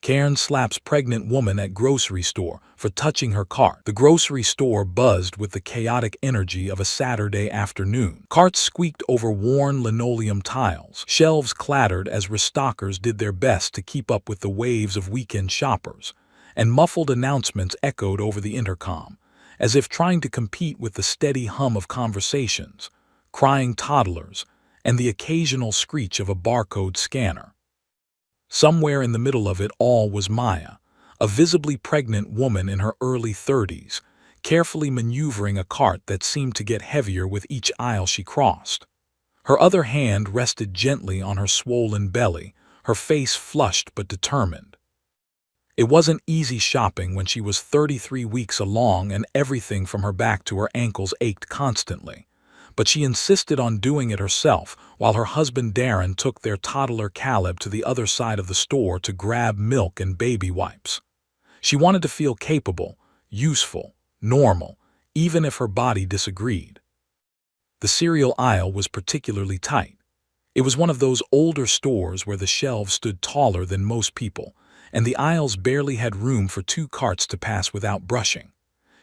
Karen slaps pregnant woman at grocery store for touching her cart. The grocery store buzzed with the chaotic energy of a Saturday afternoon. Carts squeaked over worn linoleum tiles. Shelves clattered as restockers did their best to keep up with the waves of weekend shoppers. And muffled announcements echoed over the intercom, as if trying to compete with the steady hum of conversations, crying toddlers, and the occasional screech of a barcode scanner. Somewhere in the middle of it all was Maya, a visibly pregnant woman in her early 30s, carefully maneuvering a cart that seemed to get heavier with each aisle she crossed. Her other hand rested gently on her swollen belly, her face flushed but determined. It wasn't easy shopping when she was 33 weeks along and everything from her back to her ankles ached constantly. But she insisted on doing it herself while her husband Darren took their toddler Caleb to the other side of the store to grab milk and baby wipes. She wanted to feel capable, useful, normal, even if her body disagreed. The cereal aisle was particularly tight. It was one of those older stores where the shelves stood taller than most people, and the aisles barely had room for 2 carts to pass without brushing.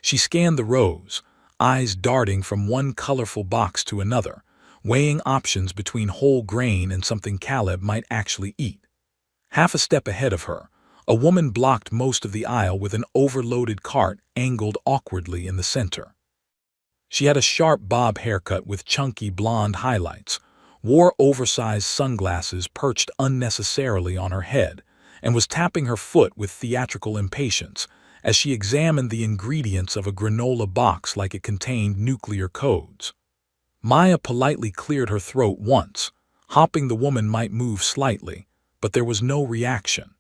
She scanned the rows, eyes darting from one colorful box to another, weighing options between whole grain and something Caleb might actually eat. Half a step ahead of her, a woman blocked most of the aisle with an overloaded cart angled awkwardly in the center. She had a sharp bob haircut with chunky blonde highlights, wore oversized sunglasses perched unnecessarily on her head, and was tapping her foot with theatrical impatience as she examined the ingredients of a granola box like it contained nuclear codes. Maya politely cleared her throat once, hoping the woman might move slightly, but there was no reaction.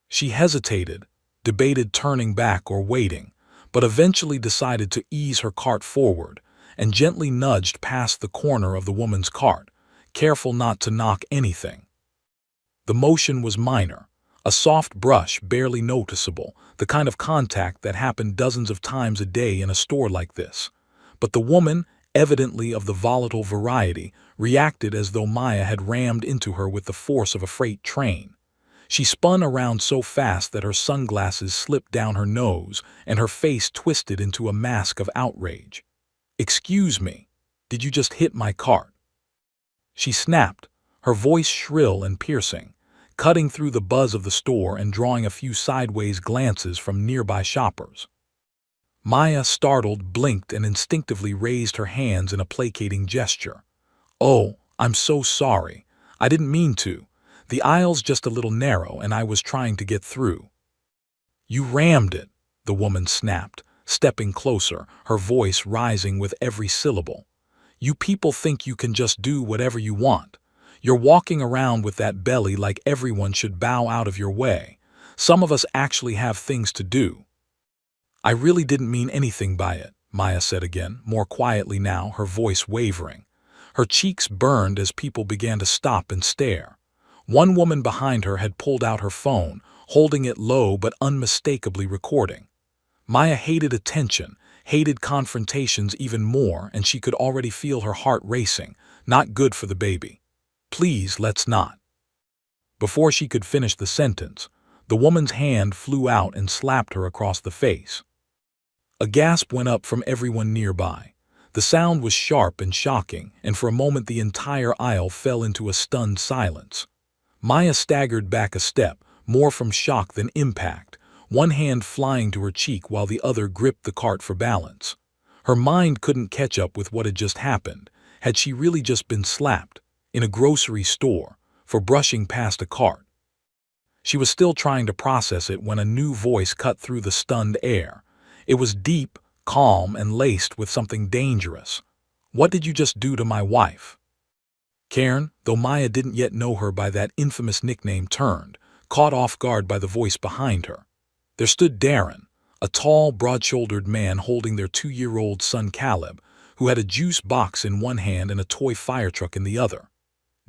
She hesitated, debated turning back or waiting, but eventually decided to ease her cart forward and gently nudged past the corner of the woman's cart, careful not to knock anything. The motion was minor, a soft brush barely noticeable, the kind of contact that happened dozens of times a day in a store like this. But the woman, evidently of the volatile variety, reacted as though Maya had rammed into her with the force of a freight train. She spun around so fast that her sunglasses slipped down her nose and her face twisted into a mask of outrage. "Excuse me, did you just hit my cart?" She snapped, her voice shrill and piercing, cutting through the buzz of the store and drawing a few sideways glances from nearby shoppers. Maya, startled, blinked and instinctively raised her hands in a placating gesture. "Oh, I'm so sorry. I didn't mean to. The aisle's just a little narrow and I was trying to get through." "You rammed it," the woman snapped, stepping closer, her voice rising with every syllable. "You people think you can just do whatever you want. You're walking around with that belly like everyone should bow out of your way. Some of us actually have things to do." "I really didn't mean anything by it," Maya said again, more quietly now, her voice wavering. Her cheeks burned as people began to stop and stare. One woman behind her had pulled out her phone, holding it low but unmistakably recording. Maya hated attention, hated confrontations even more, and she could already feel her heart racing. Not good for the baby. "Please, let's not." Before she could finish the sentence, the woman's hand flew out and slapped her across the face. A gasp went up from everyone nearby. The sound was sharp and shocking, and for a moment the entire aisle fell into a stunned silence. Maya staggered back a step, more from shock than impact, one hand flying to her cheek while the other gripped the cart for balance. Her mind couldn't catch up with what had just happened. Had she really just been slapped, in a grocery store, for brushing past a cart? She was still trying to process it when a new voice cut through the stunned air. It was deep, calm, and laced with something dangerous. "What did you just do to my wife?" Karen, though Maya didn't yet know her by that infamous nickname, turned, caught off guard by the voice behind her. There stood Darren, a tall, broad-shouldered man holding their 2-year-old son Caleb, who had a juice box in one hand and a toy fire truck in the other.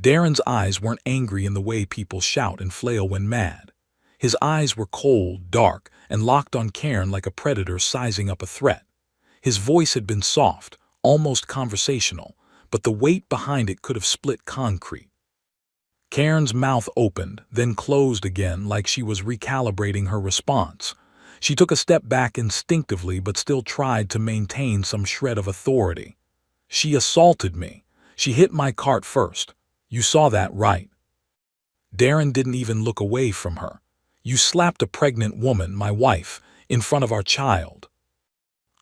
Darren's eyes weren't angry in the way people shout and flail when mad. His eyes were cold, dark, and locked on Karen like a predator sizing up a threat. His voice had been soft, almost conversational, but the weight behind it could have split concrete. Karen's mouth opened, then closed again like she was recalibrating her response. She took a step back instinctively but still tried to maintain some shred of authority. She assaulted me. She hit my cart first. You saw that, right? Darren didn't even look away from her. You slapped a pregnant woman, my wife, in front of our child.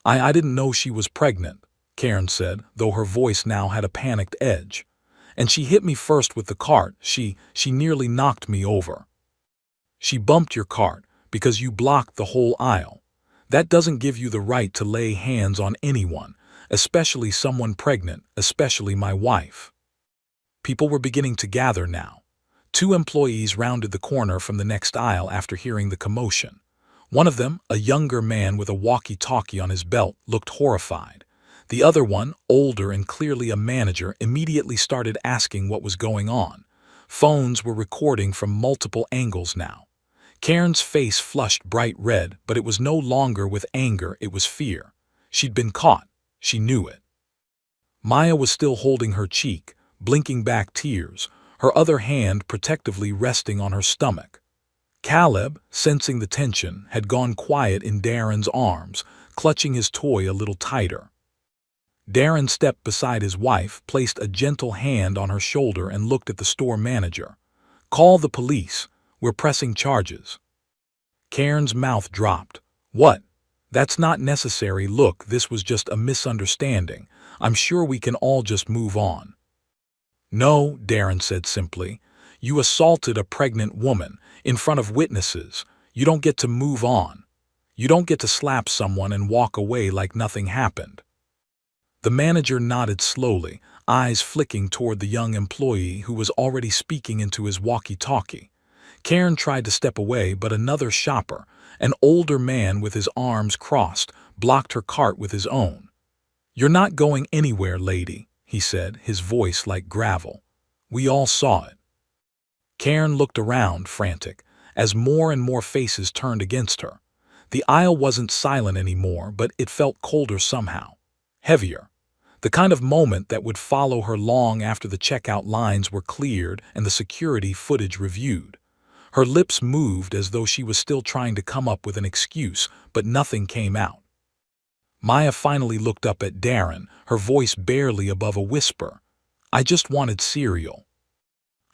I didn't know she was pregnant, Karen said, though her voice now had a panicked edge. And she hit me first with the cart. She nearly knocked me over. She bumped your cart because you blocked the whole aisle. That doesn't give you the right to lay hands on anyone, especially someone pregnant, especially my wife. People were beginning to gather now. 2 employees rounded the corner from the next aisle after hearing the commotion. One of them, a younger man with a walkie-talkie on his belt, looked horrified. The other one, older and clearly a manager, immediately started asking what was going on. Phones were recording from multiple angles now. Karen's face flushed bright red, but it was no longer with anger, it was fear. She'd been caught. She knew it. Maya was still holding her cheek, blinking back tears, her other hand protectively resting on her stomach. Caleb, sensing the tension, had gone quiet in Darren's arms, clutching his toy a little tighter. Darren stepped beside his wife, placed a gentle hand on her shoulder and looked at the store manager. "Call the police. We're pressing charges." Karen's mouth dropped. "What? That's not necessary. Look, this was just a misunderstanding. I'm sure we can all just move on." "No," Darren said simply. "You assaulted a pregnant woman in front of witnesses. You don't get to move on. You don't get to slap someone and walk away like nothing happened." The manager nodded slowly, eyes flicking toward the young employee who was already speaking into his walkie-talkie. Karen tried to step away, but another shopper, an older man with his arms crossed, blocked her cart with his own. "You're not going anywhere, lady," he said, his voice like gravel. "We all saw it." Karen looked around, frantic, as more and more faces turned against her. The aisle wasn't silent anymore, but it felt colder somehow. Heavier. The kind of moment that would follow her long after the checkout lines were cleared and the security footage reviewed. Her lips moved as though she was still trying to come up with an excuse, but nothing came out. Maya finally looked up at Darren, her voice barely above a whisper. "I just wanted cereal."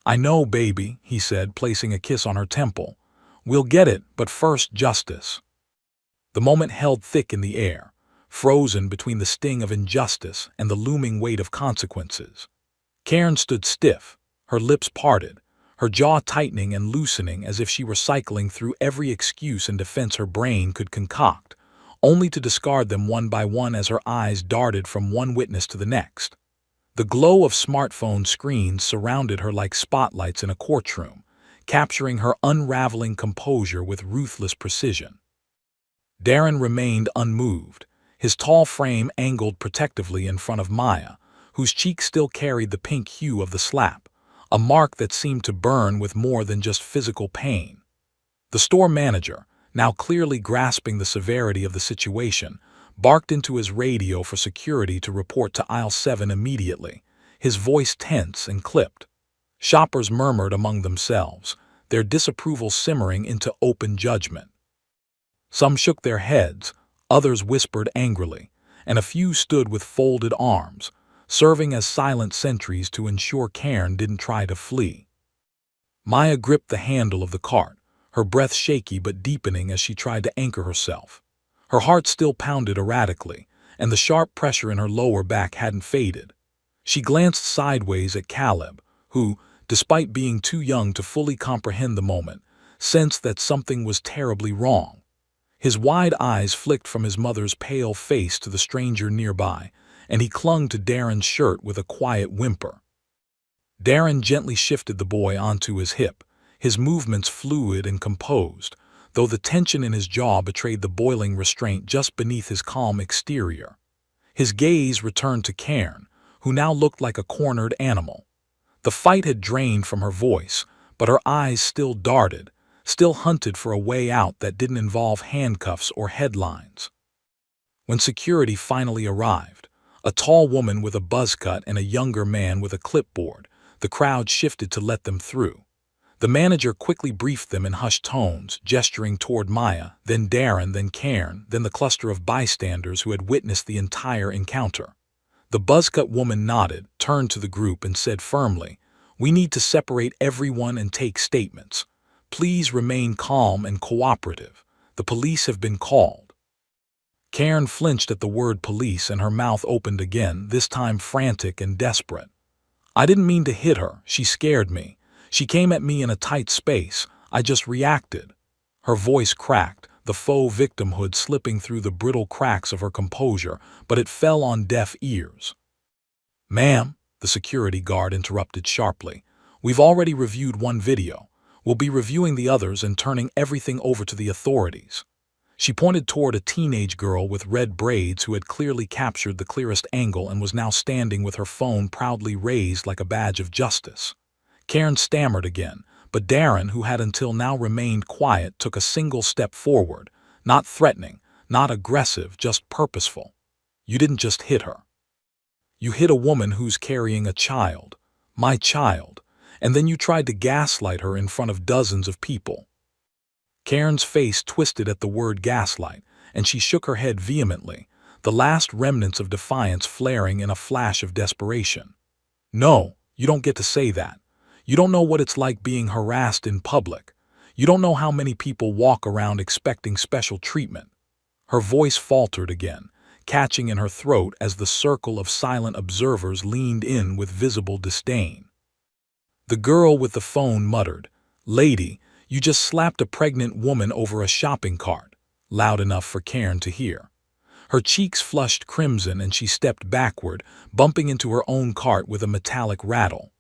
"I know, baby," he said, placing a kiss on her temple. "We'll get it, but first justice." The moment held thick in the air, frozen between the sting of injustice and the looming weight of consequences. Karen stood stiff, her lips parted, her jaw tightening and loosening as if she were cycling through every excuse and defense her brain could concoct, only to discard them one by one as her eyes darted from one witness to the next. The glow of smartphone screens surrounded her like spotlights in a courtroom, capturing her unraveling composure with ruthless precision. Darren remained unmoved, his tall frame angled protectively in front of Maya, whose cheek still carried the pink hue of the slap, a mark that seemed to burn with more than just physical pain. The store manager, now clearly grasping the severity of the situation, barked into his radio for security to report to aisle 7 immediately, his voice tense and clipped. Shoppers murmured among themselves, their disapproval simmering into open judgment. Some shook their heads, others whispered angrily, and a few stood with folded arms, serving as silent sentries to ensure Karen didn't try to flee. Maya gripped the handle of the cart, her breath shaky but deepening as she tried to anchor herself. Her heart still pounded erratically, and the sharp pressure in her lower back hadn't faded. She glanced sideways at Caleb, who, despite being too young to fully comprehend the moment, sensed that something was terribly wrong. His wide eyes flicked from his mother's pale face to the stranger nearby, and he clung to Darren's shirt with a quiet whimper. Darren gently shifted the boy onto his hip, his movements fluid and composed, though the tension in his jaw betrayed the boiling restraint just beneath his calm exterior. His gaze returned to Karen, who now looked like a cornered animal. The fight had drained from her voice, but her eyes still darted, still hunted for a way out that didn't involve handcuffs or headlines. When security finally arrived, a tall woman with a buzz cut and a younger man with a clipboard, The crowd shifted to let them through. The manager quickly briefed them in hushed tones, gesturing toward Maya, then Darren, then Cairn, then the cluster of bystanders who had witnessed the entire encounter. The buzzcut woman nodded, turned to the group, and said firmly, "We need to separate everyone and take statements. Please remain calm and cooperative. The police have been called." Cairn flinched at the word police and her mouth opened again, this time frantic and desperate. "I didn't mean to hit her. She scared me. She came at me in a tight space. I just reacted." Her voice cracked, the faux victimhood slipping through the brittle cracks of her composure, but it fell on deaf ears. "Ma'am," the security guard interrupted sharply, "we've already reviewed one video. We'll be reviewing the others and turning everything over to the authorities." She pointed toward a teenage girl with red braids who had clearly captured the clearest angle and was now standing with her phone proudly raised like a badge of justice. Cairn stammered again, but Darren, who had until now remained quiet, took a single step forward, not threatening, not aggressive, just purposeful. "You didn't just hit her. You hit a woman who's carrying a child, my child, and then you tried to gaslight her in front of dozens of people." Cairn's face twisted at the word gaslight, and she shook her head vehemently, the last remnants of defiance flaring in a flash of desperation. "No, you don't get to say that. You don't know what it's like being harassed in public. You don't know how many people walk around expecting special treatment." Her voice faltered again, catching in her throat as the circle of silent observers leaned in with visible disdain. The girl with the phone muttered, "Lady, you just slapped a pregnant woman over a shopping cart," loud enough for Cairn to hear. Her cheeks flushed crimson and she stepped backward, bumping into her own cart with a metallic rattle.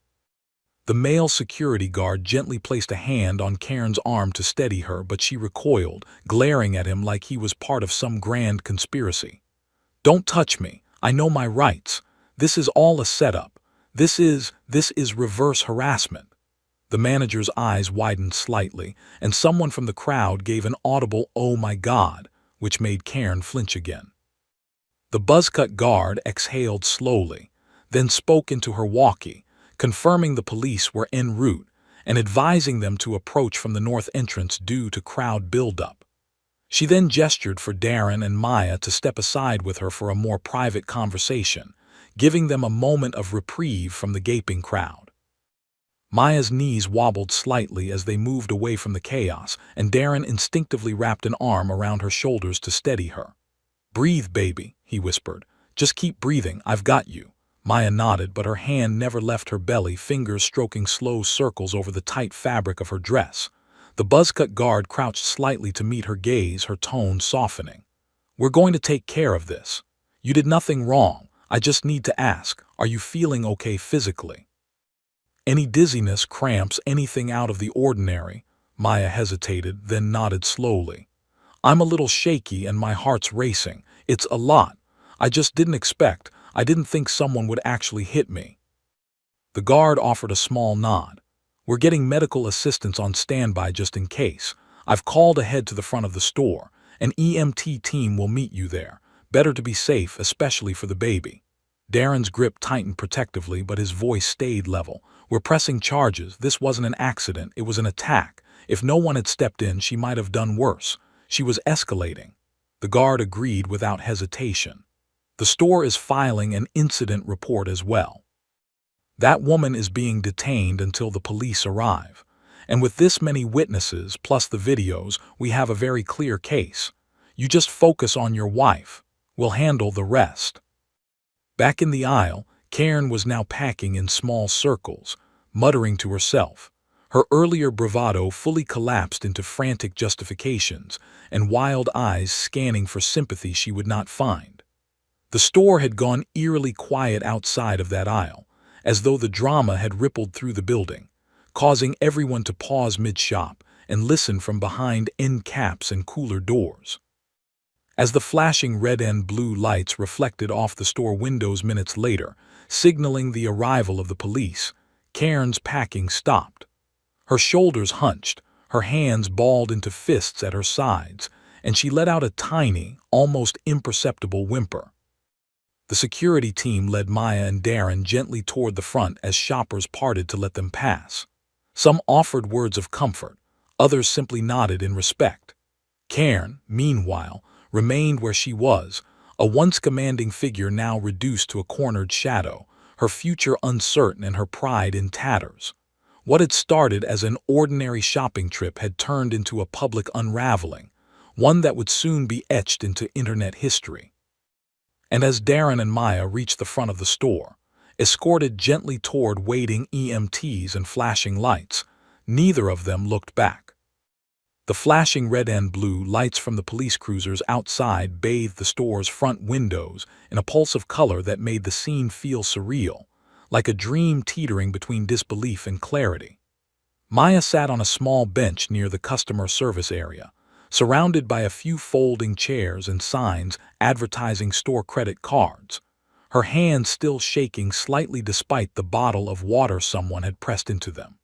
The male security guard gently placed a hand on Cairn's arm to steady her, but she recoiled, glaring at him like he was part of some grand conspiracy. "Don't touch me. I know my rights. This is all a setup. This is reverse harassment." The manager's eyes widened slightly, and someone from the crowd gave an audible "Oh my God," which made Cairn flinch again. The buzzcut guard exhaled slowly, then spoke into her walkie, confirming the police were en route and advising them to approach from the north entrance due to crowd buildup. She then gestured for Darren and Maya to step aside with her for a more private conversation, giving them a moment of reprieve from the gaping crowd. Maya's knees wobbled slightly as they moved away from the chaos, and Darren instinctively wrapped an arm around her shoulders to steady her. "Breathe, baby," he whispered. "Just keep breathing, I've got you." Maya nodded, but her hand never left her belly, fingers stroking slow circles over the tight fabric of her dress. The buzzcut guard crouched slightly to meet her gaze, her tone softening. "We're going to take care of this. You did nothing wrong. I just need to ask, are you feeling okay physically? Any dizziness, cramps, anything out of the ordinary?" Maya hesitated, then nodded slowly. "I'm a little shaky and my heart's racing. It's a lot. I just I didn't think someone would actually hit me." The guard offered a small nod. "We're getting medical assistance on standby just in case. I've called ahead to the front of the store. An EMT team will meet you there. Better to be safe, especially for the baby." Darren's grip tightened protectively, but his voice stayed level. "We're pressing charges. This wasn't an accident. It was an attack. If no one had stepped in, she might have done worse. She was escalating." The guard agreed without hesitation. "The store is filing an incident report as well. That woman is being detained until the police arrive. And with this many witnesses, plus the videos, we have a very clear case. You just focus on your wife. We'll handle the rest." Back in the aisle, Cairn was now packing in small circles, muttering to herself. Her earlier bravado fully collapsed into frantic justifications and wild eyes scanning for sympathy she would not find. The store had gone eerily quiet outside of that aisle, as though the drama had rippled through the building, causing everyone to pause mid-shop and listen from behind end caps and cooler doors. As the flashing red and blue lights reflected off the store windows minutes later, signaling the arrival of the police, Cairn's packing stopped. Her shoulders hunched, her hands balled into fists at her sides, and she let out a tiny, almost imperceptible whimper. The security team led Maya and Darren gently toward the front as shoppers parted to let them pass. Some offered words of comfort, others simply nodded in respect. Karen, meanwhile, remained where she was, a once commanding figure now reduced to a cornered shadow, her future uncertain and her pride in tatters. What had started as an ordinary shopping trip had turned into a public unraveling, one that would soon be etched into internet history. And as Darren and Maya reached the front of the store, escorted gently toward waiting EMTs and flashing lights, neither of them looked back. The flashing red and blue lights from the police cruisers outside bathed the store's front windows in a pulse of color that made the scene feel surreal, like a dream teetering between disbelief and clarity. Maya sat on a small bench near the customer service area, surrounded by a few folding chairs and signs advertising store credit cards, her hands still shaking slightly despite the bottle of water someone had pressed into them.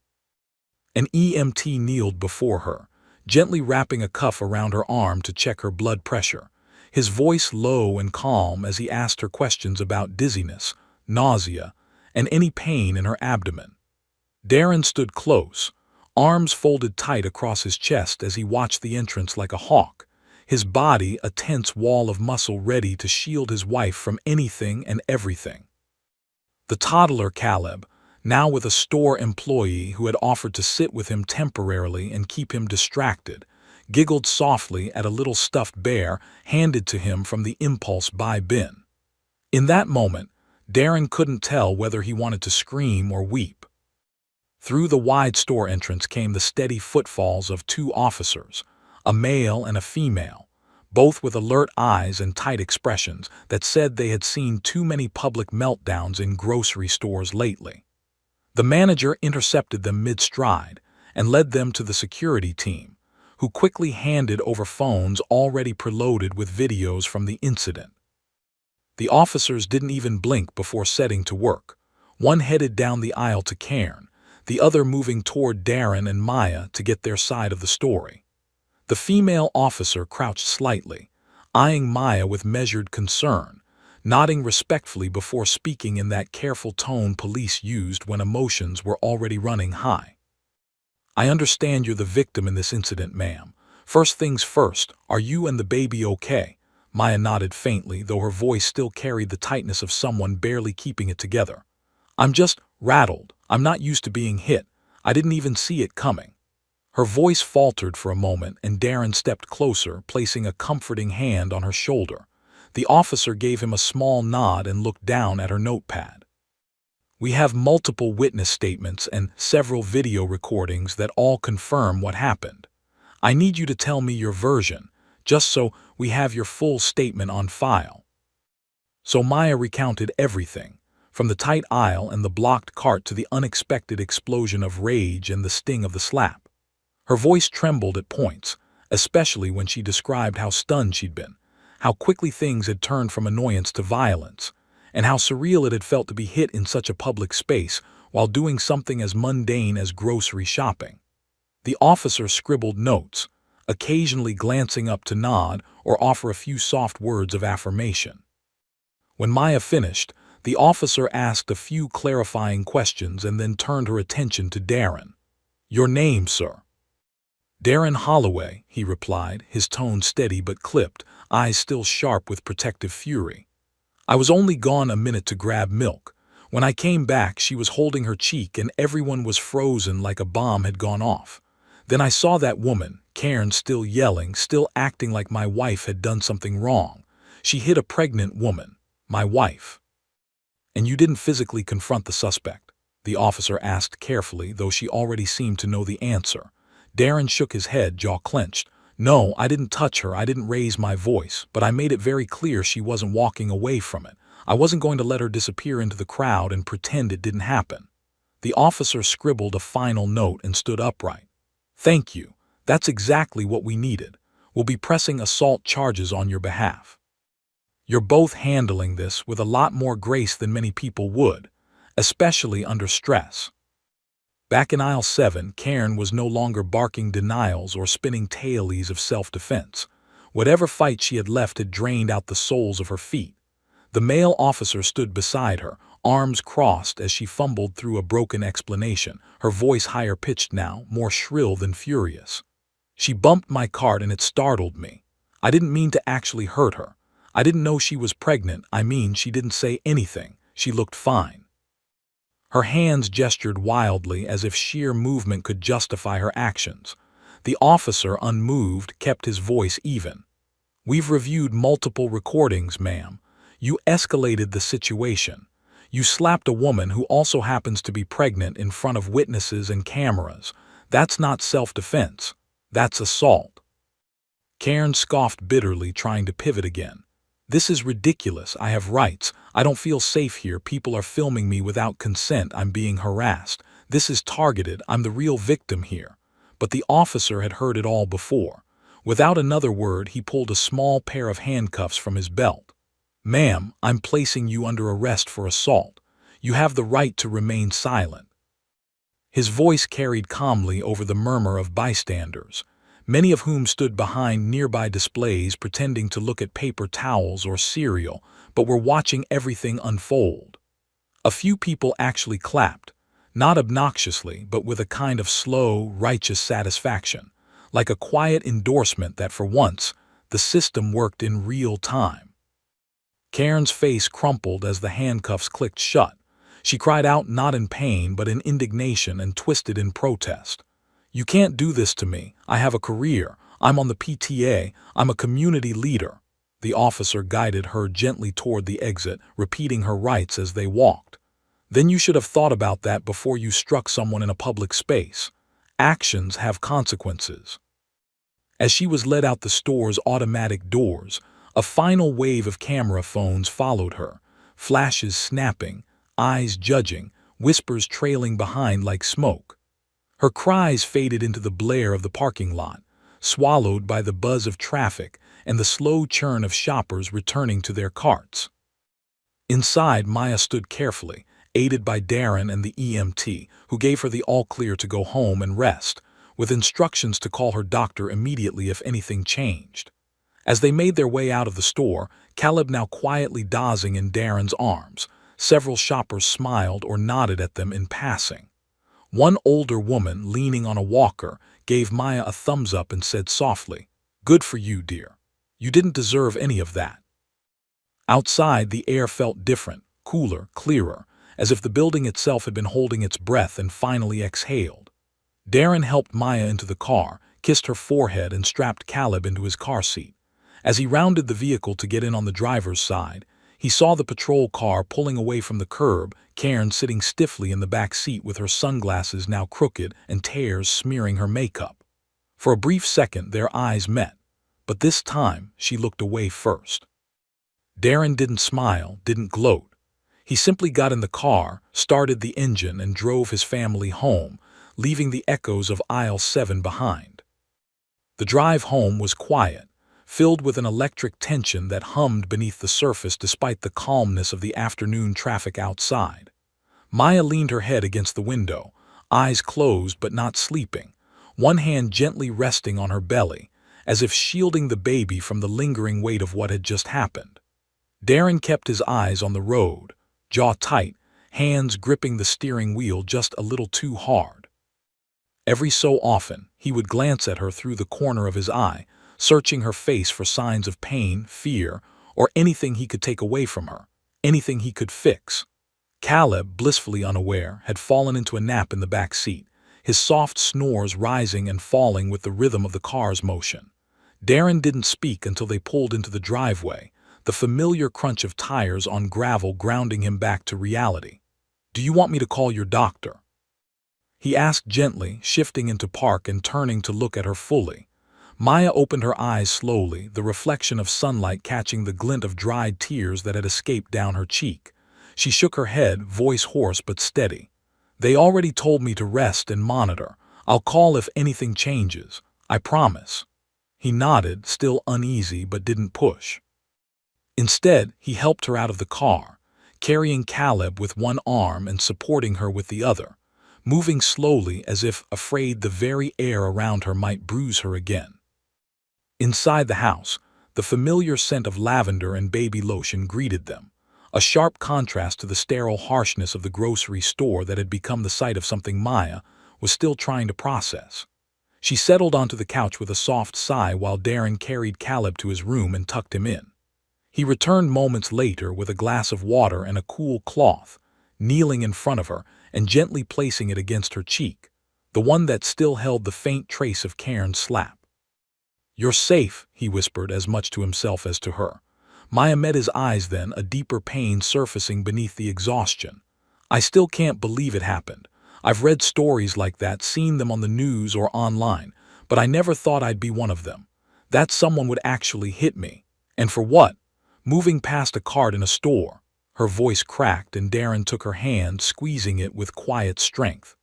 An EMT kneeled before her, gently wrapping a cuff around her arm to check her blood pressure, his voice low and calm as he asked her questions about dizziness, nausea, and any pain in her abdomen. Darren stood close, arms folded tight across his chest as he watched the entrance like a hawk, his body a tense wall of muscle ready to shield his wife from anything and everything. The toddler Caleb, now with a store employee who had offered to sit with him temporarily and keep him distracted, giggled softly at a little stuffed bear handed to him from the impulse buy bin. In that moment, Darren couldn't tell whether he wanted to scream or weep. Through the wide store entrance came the steady footfalls of two officers, a male and a female, both with alert eyes and tight expressions that said they had seen too many public meltdowns in grocery stores lately. The manager intercepted them mid-stride and led them to the security team, who quickly handed over phones already preloaded with videos from the incident. The officers didn't even blink before setting to work, one headed down the aisle to Cairn, the other moving toward Darren and Maya to get their side of the story. The female officer crouched slightly, eyeing Maya with measured concern, nodding respectfully before speaking in that careful tone police used when emotions were already running high. "I understand you're the victim in this incident, ma'am. First things first, are you and the baby okay?" Maya nodded faintly, though her voice still carried the tightness of someone barely keeping it together. "I'm just rattled. I'm not used to being hit. I didn't even see it coming." Her voice faltered for a moment, and Darren stepped closer, placing a comforting hand on her shoulder. The officer gave him a small nod and looked down at her notepad. "We have multiple witness statements and several video recordings that all confirm what happened. I need you to tell me your version, just so we have your full statement on file." So Maya recounted everything, from the tight aisle and the blocked cart to the unexpected explosion of rage and the sting of the slap. Her voice trembled at points, especially when she described how stunned she'd been, how quickly things had turned from annoyance to violence, and how surreal it had felt to be hit in such a public space while doing something as mundane as grocery shopping. The officer scribbled notes, occasionally glancing up to nod or offer a few soft words of affirmation. When Maya finished, the officer asked a few clarifying questions and then turned her attention to Darren. "Your name, sir?" "Darren Holloway," he replied, his tone steady but clipped, eyes still sharp with protective fury. "I was only gone a minute to grab milk. When I came back, she was holding her cheek and everyone was frozen like a bomb had gone off. Then I saw that woman, Karen, still yelling, still acting like my wife had done something wrong. She hit a pregnant woman, my wife." "And you didn't physically confront the suspect?" the officer asked carefully, though she already seemed to know the answer. Darren shook his head, jaw clenched. "No, I didn't touch her, I didn't raise my voice, but I made it very clear she wasn't walking away from it. I wasn't going to let her disappear into the crowd and pretend it didn't happen." The officer scribbled a final note and stood upright. "Thank you. That's exactly what we needed. We'll be pressing assault charges on your behalf. You're both handling this with a lot more grace than many people would, especially under stress." Back in aisle 7, Karen was no longer barking denials or spinning tailies of self-defense. Whatever fight she had left had drained out the soles of her feet. The male officer stood beside her, arms crossed as she fumbled through a broken explanation, her voice higher-pitched now, more shrill than furious. She bumped my cart and it startled me. I didn't mean to actually hurt her. I didn't know she was pregnant. I mean, she didn't say anything. She looked fine. Her hands gestured wildly as if sheer movement could justify her actions. The officer, unmoved, kept his voice even. "We've reviewed multiple recordings, ma'am. You escalated the situation. You slapped a woman who also happens to be pregnant in front of witnesses and cameras. That's not self-defense. That's assault." Karen scoffed bitterly, trying to pivot again. "This is ridiculous. I have rights. I don't feel safe here. People are filming me without consent. I'm being harassed. This is targeted. I'm the real victim here." But the officer had heard it all before. Without another word, he pulled a small pair of handcuffs from his belt. "Ma'am, I'm placing you under arrest for assault. You have the right to remain silent." His voice carried calmly over the murmur of bystanders, many of whom stood behind nearby displays pretending to look at paper towels or cereal, but were watching everything unfold. A few people actually clapped, not obnoxiously, but with a kind of slow, righteous satisfaction, like a quiet endorsement that for once, the system worked in real time. Karen's face crumpled as the handcuffs clicked shut. She cried out not in pain but in indignation and twisted in protest. "You can't do this to me. I have a career. I'm on the PTA. I'm a community leader." The officer guided her gently toward the exit, repeating her rights as they walked. "Then you should have thought about that before you struck someone in a public space. Actions have consequences." As she was led out the store's automatic doors, a final wave of camera phones followed her, flashes snapping, eyes judging, whispers trailing behind like smoke. Her cries faded into the blare of the parking lot, swallowed by the buzz of traffic and the slow churn of shoppers returning to their carts. Inside, Maya stood carefully, aided by Darren and the EMT, who gave her the all-clear to go home and rest, with instructions to call her doctor immediately if anything changed. As they made their way out of the store, Caleb now quietly dozing in Darren's arms, several shoppers smiled or nodded at them in passing. One older woman, leaning on a walker, gave Maya a thumbs up and said softly, "Good for you, dear. You didn't deserve any of that." Outside, the air felt different, cooler, clearer, as if the building itself had been holding its breath and finally exhaled. Darren helped Maya into the car, kissed her forehead and strapped Caleb into his car seat. As he rounded the vehicle to get in on the driver's side, he saw the patrol car pulling away from the curb, Karen sitting stiffly in the back seat with her sunglasses now crooked and tears smearing her makeup. For a brief second, their eyes met, but this time she looked away first. Darren didn't smile, didn't gloat. He simply got in the car, started the engine, and drove his family home, leaving the echoes of aisle 7 behind. The drive home was quiet, filled with an electric tension that hummed beneath the surface despite the calmness of the afternoon traffic outside. Maya leaned her head against the window, eyes closed but not sleeping, one hand gently resting on her belly, as if shielding the baby from the lingering weight of what had just happened. Darren kept his eyes on the road, jaw tight, hands gripping the steering wheel just a little too hard. Every so often, he would glance at her through the corner of his eye, searching her face for signs of pain, fear, or anything he could take away from her, anything he could fix. Caleb, blissfully unaware, had fallen into a nap in the back seat, his soft snores rising and falling with the rhythm of the car's motion. Darren didn't speak until they pulled into the driveway, the familiar crunch of tires on gravel grounding him back to reality. "Do you want me to call your doctor?" he asked gently, shifting into park and turning to look at her fully. Maya opened her eyes slowly, the reflection of sunlight catching the glint of dried tears that had escaped down her cheek. She shook her head, voice hoarse but steady. "They already told me to rest and monitor. I'll call if anything changes. I promise." He nodded, still uneasy but didn't push. Instead, he helped her out of the car, carrying Caleb with one arm and supporting her with the other, moving slowly as if afraid the very air around her might bruise her again. Inside the house, the familiar scent of lavender and baby lotion greeted them, a sharp contrast to the sterile harshness of the grocery store that had become the site of something Maya was still trying to process. She settled onto the couch with a soft sigh while Darren carried Caleb to his room and tucked him in. He returned moments later with a glass of water and a cool cloth, kneeling in front of her and gently placing it against her cheek, the one that still held the faint trace of Karen's slap. "You're safe," he whispered as much to himself as to her. Maya met his eyes then, a deeper pain surfacing beneath the exhaustion. "I still can't believe it happened. I've read stories like that, seen them on the news or online, but I never thought I'd be one of them. That someone would actually hit me. And for what? Moving past a cart in a store." Her voice cracked and Darren took her hand, squeezing it with quiet strength.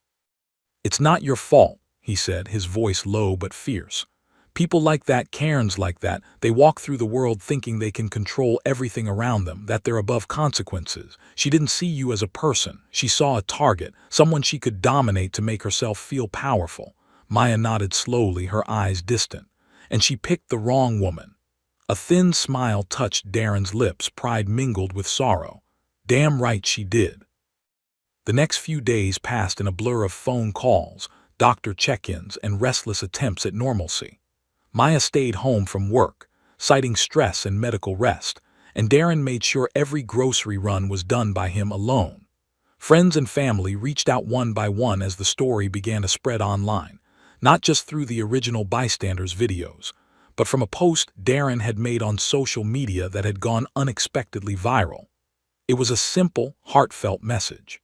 "It's not your fault," he said, his voice low but fierce. "People like that, Cairns like that, they walk through the world thinking they can control everything around them, that they're above consequences. She didn't see you as a person. She saw a target, someone she could dominate to make herself feel powerful." Maya nodded slowly, her eyes distant. "And she picked the wrong woman." A thin smile touched Darren's lips, pride mingled with sorrow. "Damn right she did." The next few days passed in a blur of phone calls, doctor check-ins, and restless attempts at normalcy. Maya stayed home from work, citing stress and medical rest, and Darren made sure every grocery run was done by him alone. Friends and family reached out one by one as the story began to spread online, not just through the original bystanders' videos, but from a post Darren had made on social media that had gone unexpectedly viral. It was a simple, heartfelt message.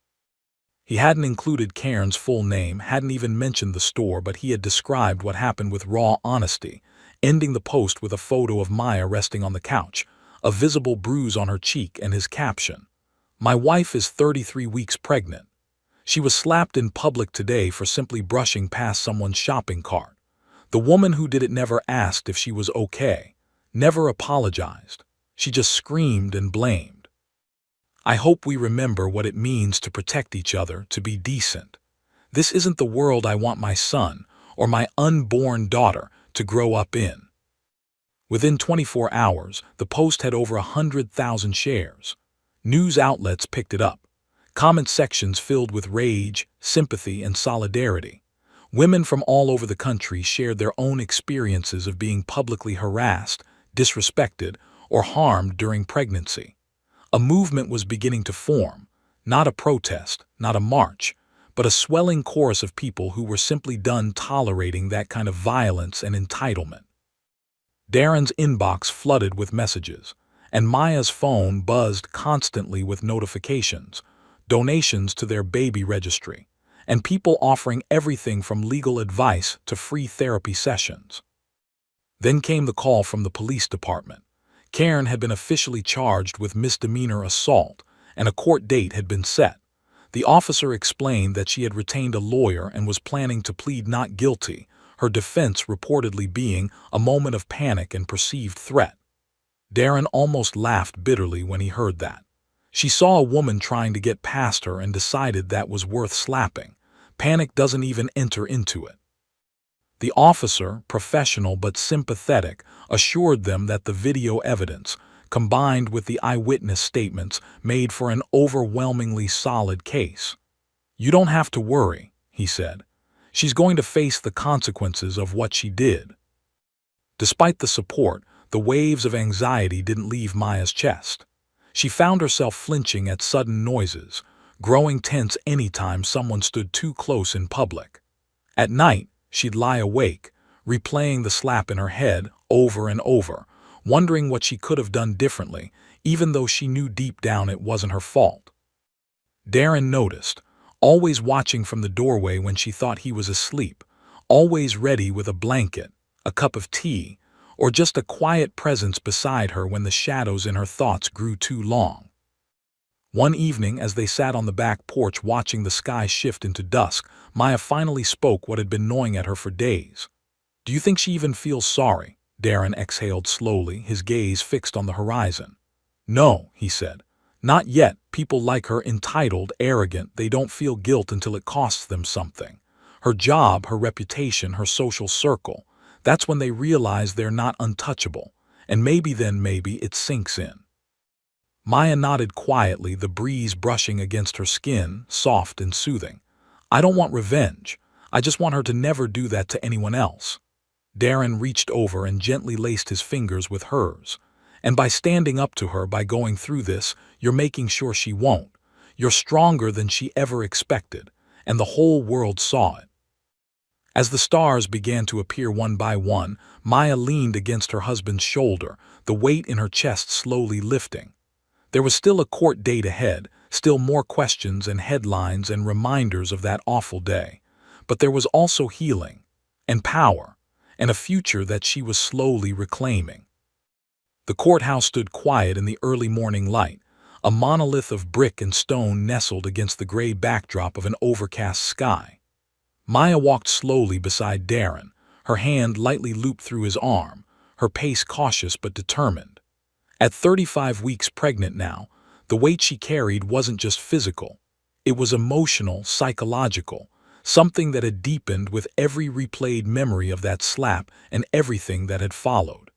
He hadn't included Karen's full name, hadn't even mentioned the store, but he had described what happened with raw honesty, ending the post with a photo of Maya resting on the couch, a visible bruise on her cheek, and his caption, "My wife is 33 weeks pregnant. She was slapped in public today for simply brushing past someone's shopping cart. The woman who did it never asked if she was okay, never apologized. She just screamed and blamed. I hope we remember what it means to protect each other, to be decent. This isn't the world I want my son or my unborn daughter to grow up in." Within 24 hours, the post had over 100,000 shares. News outlets picked it up. Comment sections filled with rage, sympathy, and solidarity. Women from all over the country shared their own experiences of being publicly harassed, disrespected, or harmed during pregnancy. A movement was beginning to form, not a protest, not a march, but a swelling chorus of people who were simply done tolerating that kind of violence and entitlement. Darren's inbox flooded with messages, and Maya's phone buzzed constantly with notifications, donations to their baby registry, and people offering everything from legal advice to free therapy sessions. Then came the call from the police department. Karen had been officially charged with misdemeanor assault, and a court date had been set. The officer explained that she had retained a lawyer and was planning to plead not guilty, her defense reportedly being a moment of panic and perceived threat. Darren almost laughed bitterly when he heard that. She saw a woman trying to get past her and decided that was worth slapping. Panic doesn't even enter into it. The officer, professional but sympathetic, assured them that the video evidence, combined with the eyewitness statements, made for an overwhelmingly solid case. "You don't have to worry," he said. "She's going to face the consequences of what she did." Despite the support, the waves of anxiety didn't leave Maya's chest. She found herself flinching at sudden noises, growing tense anytime someone stood too close in public. At night, she'd lie awake, replaying the slap in her head over and over, wondering what she could have done differently, even though she knew deep down it wasn't her fault. Darren noticed, always watching from the doorway when she thought he was asleep, always ready with a blanket, a cup of tea, or just a quiet presence beside her when the shadows in her thoughts grew too long. One evening, as they sat on the back porch watching the sky shift into dusk, Maya finally spoke what had been gnawing at her for days. "Do you think she even feels sorry?" Darren exhaled slowly, his gaze fixed on the horizon. "No," he said. "Not yet. People like her entitled, arrogant, they don't feel guilt until it costs them something. Her job, her reputation, her social circle. That's when they realize they're not untouchable. And maybe then maybe it sinks in." Maya nodded quietly, the breeze brushing against her skin, soft and soothing. I don't want revenge. I just want her to never do that to anyone else. Darren reached over and gently laced his fingers with hers. And by standing up to her, by going through this, you're making sure she won't. You're stronger than she ever expected, and the whole world saw it. As the stars began to appear one by one, Maya leaned against her husband's shoulder, the weight in her chest slowly lifting. There was still a court date ahead, still more questions and headlines and reminders of that awful day. But there was also healing, and power, and a future that she was slowly reclaiming. The courthouse stood quiet in the early morning light, a monolith of brick and stone nestled against the gray backdrop of an overcast sky. Maya walked slowly beside Darren, her hand lightly looped through his arm, her pace cautious but determined. At 35 weeks pregnant now, the weight she carried wasn't just physical. It was emotional, psychological, something that had deepened with every replayed memory of that slap and everything that had followed.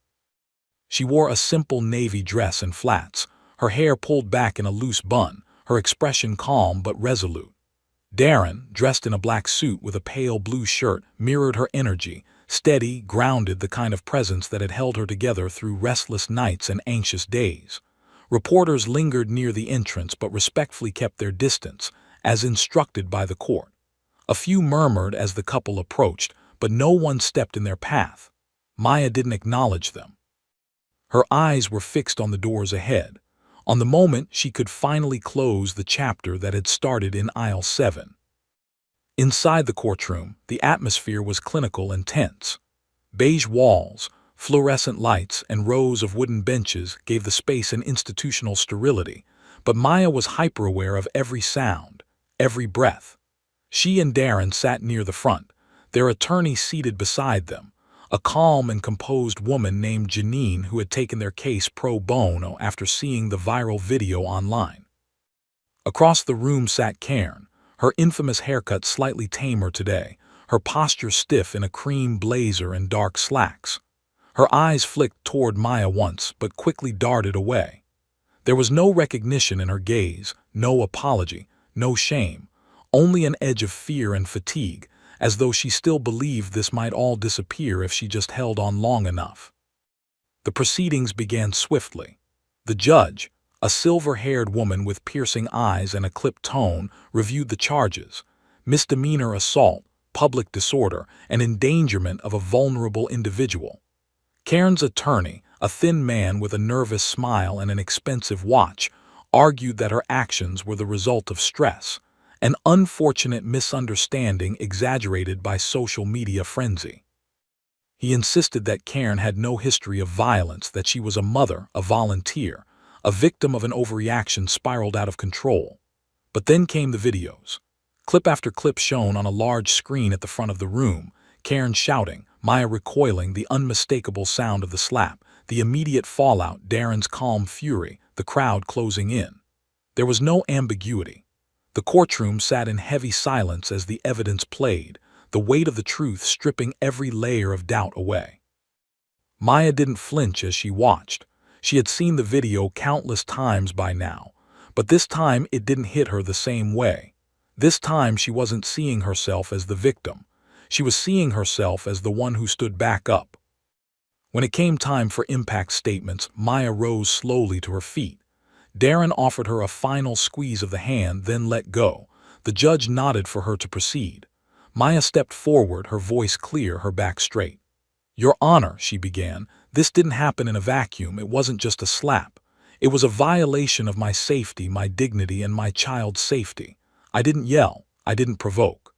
She wore a simple navy dress and flats, her hair pulled back in a loose bun, her expression calm but resolute. Darren, dressed in a black suit with a pale blue shirt, mirrored her energy, steady, grounded, the kind of presence that had held her together through restless nights and anxious days. Reporters lingered near the entrance but respectfully kept their distance, as instructed by the court. A few murmured as the couple approached, but no one stepped in their path. Maya didn't acknowledge them. Her eyes were fixed on the doors ahead, on the moment she could finally close the chapter that had started in aisle 7. Inside the courtroom, the atmosphere was clinical and tense. Beige walls, fluorescent lights, and rows of wooden benches gave the space an institutional sterility, but Maya was hyper-aware of every sound, every breath. She and Darren sat near the front, their attorney seated beside them, a calm and composed woman named Janine who had taken their case pro bono after seeing the viral video online. Across the room sat Karen, her infamous haircut slightly tamer today, her posture stiff in a cream blazer and dark slacks. Her eyes flicked toward Maya once, but quickly darted away. There was no recognition in her gaze, no apology, no shame, only an edge of fear and fatigue, as though she still believed this might all disappear if she just held on long enough. The proceedings began swiftly. The judge, a silver-haired woman with piercing eyes and a clipped tone, reviewed the charges: misdemeanor assault, public disorder, and endangerment of a vulnerable individual. Karen's attorney, a thin man with a nervous smile and an expensive watch, argued that her actions were the result of stress, an unfortunate misunderstanding exaggerated by social media frenzy. He insisted that Karen had no history of violence, that she was a mother, a volunteer, a victim of an overreaction spiraled out of control. But then came the videos. Clip after clip shown on a large screen at the front of the room, Karen shouting, Maya recoiling, the unmistakable sound of the slap, the immediate fallout, Darren's calm fury, the crowd closing in. There was no ambiguity. The courtroom sat in heavy silence as the evidence played, the weight of the truth stripping every layer of doubt away. Maya didn't flinch as she watched. She had seen the video countless times by now, but this time it didn't hit her the same way. This time she wasn't seeing herself as the victim. She was seeing herself as the one who stood back up. When it came time for impact statements, Maya rose slowly to her feet. Darren offered her a final squeeze of the hand, then let go. The judge nodded for her to proceed. Maya stepped forward, her voice clear, her back straight. Your Honor, she began, this didn't happen in a vacuum. It wasn't just a slap. It was a violation of my safety, my dignity, and my child's safety. I didn't yell. I didn't provoke.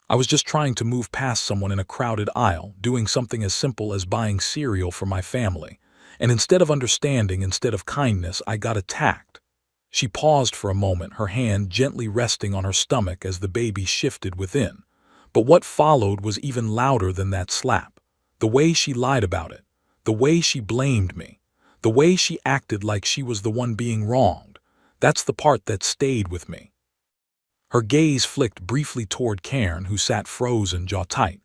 I was just trying to move past someone in a crowded aisle, doing something as simple as buying cereal for my family. And instead of understanding, instead of kindness, I got attacked. She paused for a moment, her hand gently resting on her stomach as the baby shifted within. But what followed was even louder than that slap. The way she lied about it, the way she blamed me, the way she acted like she was the one being wronged. That's the part that stayed with me. Her gaze flicked briefly toward Karen, who sat frozen, jaw tight.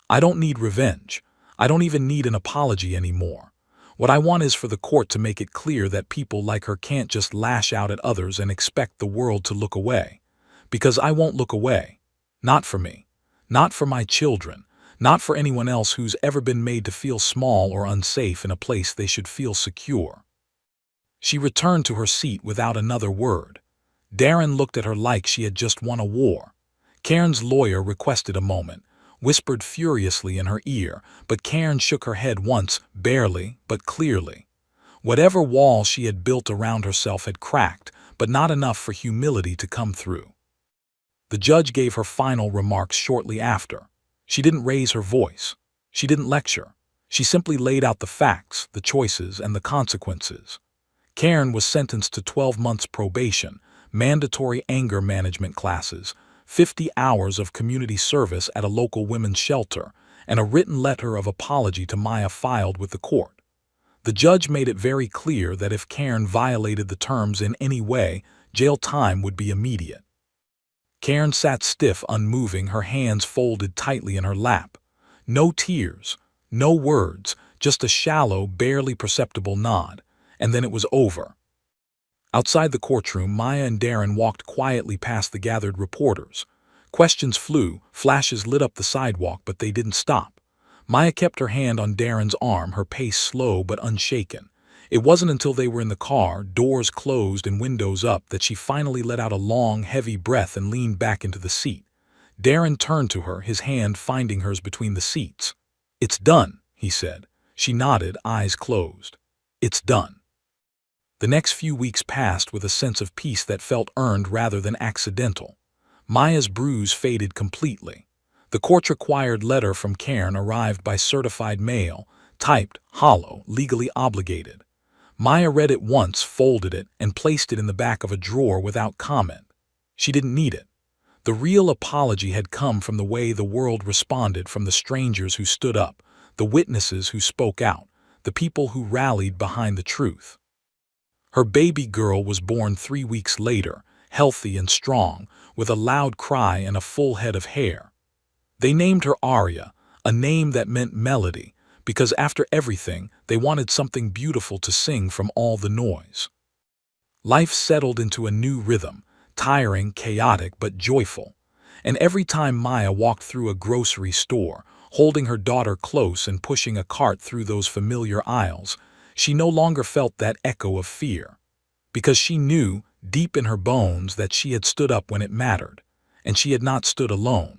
I don't need revenge. I don't even need an apology anymore. What I want is for the court to make it clear that people like her can't just lash out at others and expect the world to look away. Because I won't look away. Not for me. Not for my children. Not for anyone else who's ever been made to feel small or unsafe in a place they should feel secure. She returned to her seat without another word. Darren looked at her like she had just won a war. Karen's lawyer requested a moment, whispered furiously in her ear, but Karen shook her head once, barely, but clearly. Whatever wall she had built around herself had cracked, but not enough for humility to come through. The judge gave her final remarks shortly after. She didn't raise her voice. She didn't lecture. She simply laid out the facts, the choices, and the consequences. Karen was sentenced to 12 months probation, mandatory anger management classes, 50 hours of community service at a local women's shelter, and a written letter of apology to Maya filed with the court. The judge made it very clear that if Karen violated the terms in any way, jail time would be immediate. Karen sat stiff, unmoving, her hands folded tightly in her lap. No tears, no words, just a shallow, barely perceptible nod, and then it was over. Outside the courtroom, Maya and Darren walked quietly past the gathered reporters. Questions flew, flashes lit up the sidewalk, but they didn't stop. Maya kept her hand on Darren's arm, her pace slow but unshaken. It wasn't until they were in the car, doors closed and windows up, that she finally let out a long, heavy breath and leaned back into the seat. Darren turned to her, his hand finding hers between the seats. "It's done," he said. She nodded, eyes closed. "It's done." The next few weeks passed with a sense of peace that felt earned rather than accidental. Maya's bruise faded completely. The court-required letter from Karen arrived by certified mail, typed, hollow, legally obligated. Maya read it once, folded it, and placed it in the back of a drawer without comment. She didn't need it. The real apology had come from the way the world responded, from the strangers who stood up, the witnesses who spoke out, the people who rallied behind the truth. Her baby girl was born 3 weeks later, healthy and strong, with a loud cry and a full head of hair. They named her Arya, a name that meant melody, because after everything, they wanted something beautiful to sing from all the noise. Life settled into a new rhythm, tiring, chaotic, but joyful. And every time Maya walked through a grocery store, holding her daughter close and pushing a cart through those familiar aisles, she no longer felt that echo of fear. Because she knew, deep in her bones, that she had stood up when it mattered, and she had not stood alone.